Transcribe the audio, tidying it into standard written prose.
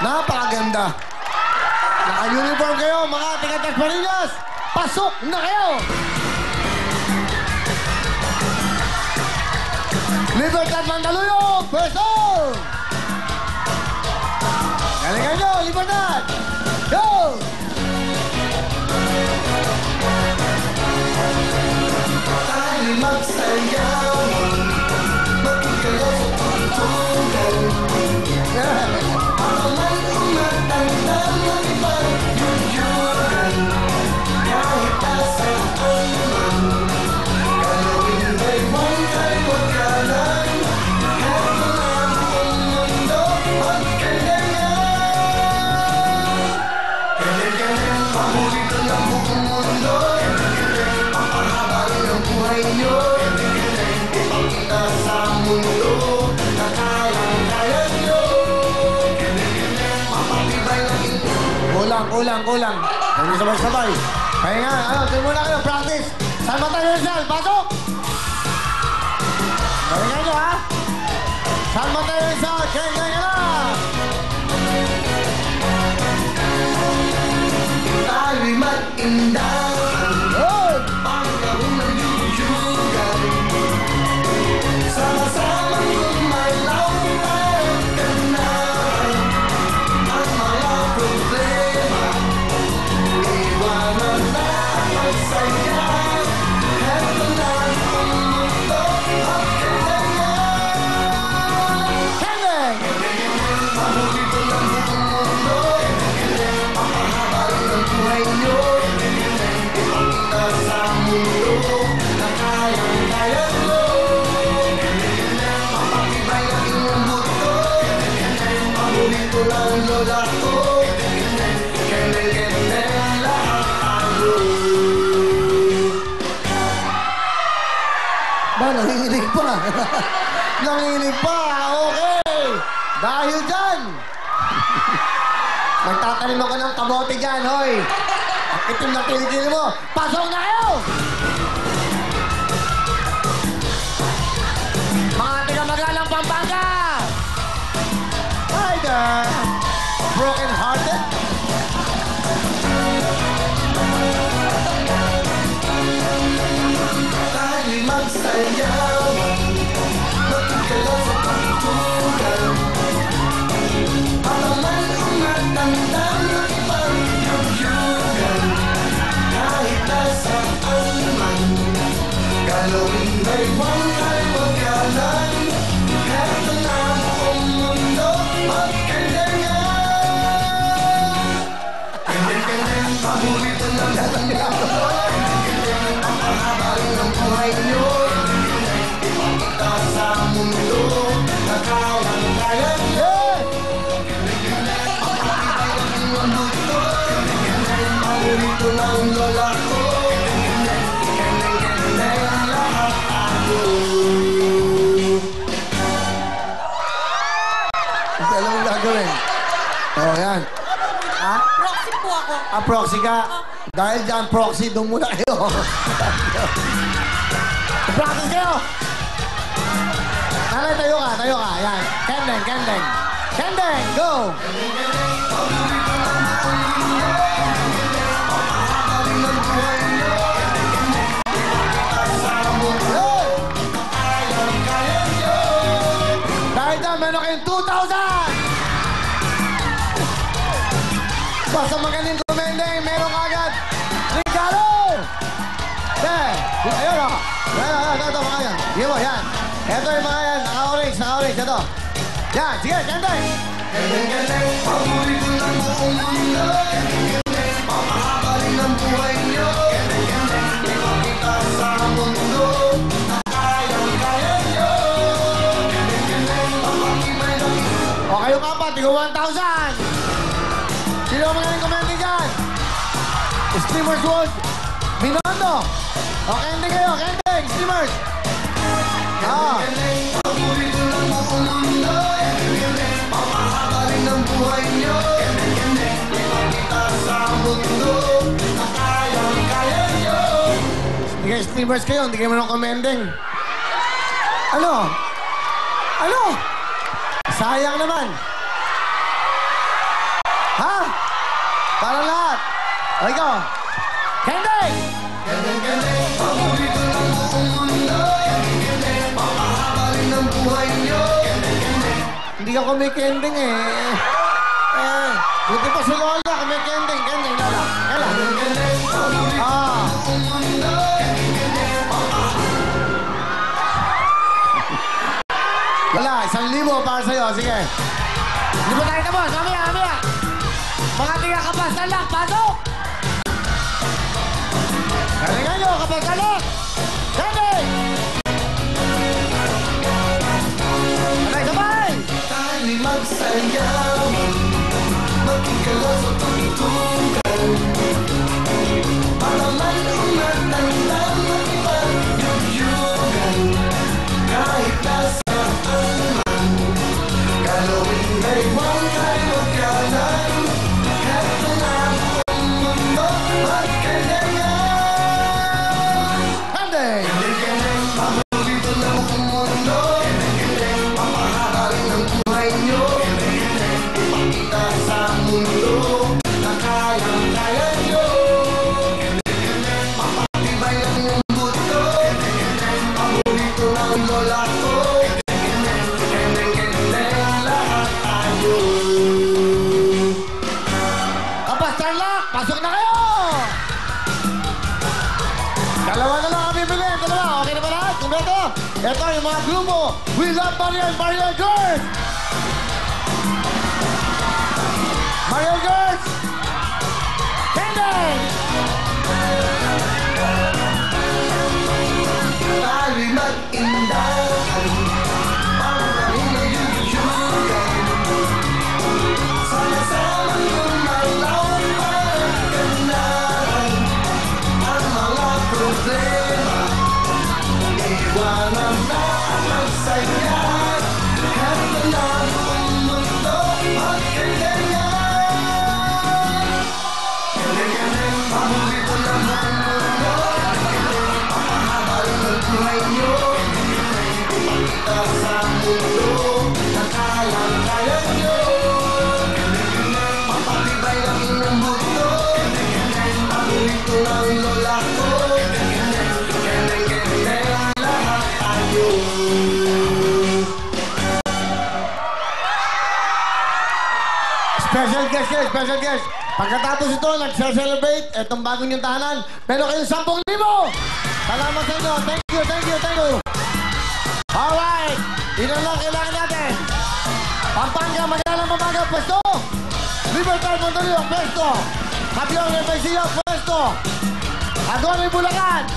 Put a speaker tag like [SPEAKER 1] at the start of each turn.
[SPEAKER 1] Napakaganda. Naka-uniform kayo, mga tiga-Dasmariñas. Pasok na kayo! Libertad Mandaluyong, person! Galingan nyo, Libertad! Go! Tayo magsayaw, magkagalaw sa pagtugan. Paman umatanda ng pag-yugyugan, kahit nasaan man, galawin ba'y bangkay magkalan, kahit mga buong mundo magkalangan. Galing-galing, pahuli ko ng buong mundo, papahaba rin ang buhay nyo, ipakita sa mundo, na kayang-kaya nyo. Kulang. Hindi sabay-sabay. Pahinga, tuloy muna kayo, practice. Salma tayo, Rizal, pasok! Pahinga nyo, ha? Salma tayo, Rizal, kaya na! Tayo'y mag-indahan, panggawin ng yugyugan, sama-samang gumalaw at ganahan, ang mga problema, iwanan na magsaya, heto na ang mundo at kailangan. Kevin! Mahuli ko ng buong mundo, papahaba rin ang buhay nyo, ipakita sa mundo na kayang-kaya nyo, mapatibay ang inyong buto, mahuli ko ng lola ko, kailan lahat tayo. Ba, nanginginig pa. Nanginginig pa, okay. Dahil dyan, magtatanim ako ng kabote dyan, hoy. Ang itim na kilikili mo, pasok na kayo! Mga tiga-magalang Pampanga! Hi there! Broken-hearted? Tayo'y magsayawan, magkagalaw sa pagtugan, paman umatanda ng pag-yugyugan, kahit nasaan man, galawin ba'y bangkay magkalan, heto na buong mundo magkalangan. Kanya-kanya, pahuli ko ng mundo, papahaba rin ang buhay nyo, ipakita sa mundo na kayang-kaya nyo. Papatibay ang inyong buto, mahuli ko ng lola ko, kanya-kanya lahat tayo. Hindi alam mo gagawin. Yan. Ha?
[SPEAKER 2] Proxy po ako.
[SPEAKER 1] Proxy ka? Dahil dyan, proxy, doon muna kayo. Practice kayo! Nanay, tayo ka. Yan. Kendeng. Kendeng, go! Dahil dyan, meron kayong 2,000! Basta magaling kumendeng, meron agad regalo! Ayun o. Ito, mga yan. Sige mo, yan. Ito yung mga yan. Naka-orange. Ito. Yan, sige, Kendeng. Kendeng, paborito ng buong mundo. Kendeng, papahabalin ang buhay nyo. Kendeng, ipakita sa mundo. Kayang-kaya nyo. Kendeng, papakibay ng... O kayong apat, tigo 1,000. Sino ang magaling commenting dyan? Streamers World. Minondo. O, Kendeng kayo, Kendeng, streamers. Kendeng, paborito ng buong mundo. Kendeng, papahabalin ang buhay nyo. Kendeng, ipakita sa mundo. Kayang-kaya nyo. Sige, streamers kayo, hindi kayo manong commenting. Ano? Sayang naman. Ha? Para lahat. O, ikaw. Kendeng! Kendeng, paborito ng buong mundo. Kendeng, papahabalin ang buhay nyo. Kendeng, hindi ka kumikending eh. Buti pa si Lola, kumikending. Kendeng, Lola. Kendeng, paborito ng buong mundo. Kendeng, papahabalin. Wala, 1,000 para sa'yo. Sige. Hindi mo tayo tapos. Mamaya. Mga tiga-kapastan lang. Pasok! Galingan nyo, kapastalok! Kendeng! Sabay! Tayo'y magsayaw, magkikalaw sa pagtutugan. Para man umatandang makipagyugyugan. Kahit nasaan man, galawin ay huwag tayo magkalan. Kahit na ang mundo, magkalangan. Kendeng, paborito ng buong mundo. Kendeng, papahabalin ang buhay nyo. Kendeng, ipakita sa mundo na kayang-kaya nyo. Kendeng, papatibay ang iyong buto. Kendeng, paborito ng lola ko. Kendeng, lahat tayo. Kapastarlak, pasok na kayo! Dalawa na lang kami bilhin. Dalawa. Okay na ba lahat? Kumpleto. Ito yung mga grupo. We love Mariel Girls. Mariel Girls. Kendeng. Tayo'y mag-indahan. Pangalain na yuyugan. Sama-sama yung malawan magkanahan. Ang mga problema, iwanan na ang magsaya. Kahit na ang mundo, magkagayan. Kendeng, paborito ng buong mundo. Kendeng, papahabalin ang buhay nyo. Kendeng, ipakita sa mundo na kayang-kaya nyo. Kendeng, papatibay ang inyong buto. Kendeng, paborito ng lola ko. Kendeng, lahat tayo. Special guest. Pagkatapos ito, nag-celebrate itong bagong yung tahanan. Pero kayong 10,000! Salamat sa inyo. Thank you. Alright. Ito lang kailangan natin. Pampanga, Pampanga, pwesto. Libertad, Montevideo, pwesto. Capion, Paisilla, pwesto. Agone, Bulacan.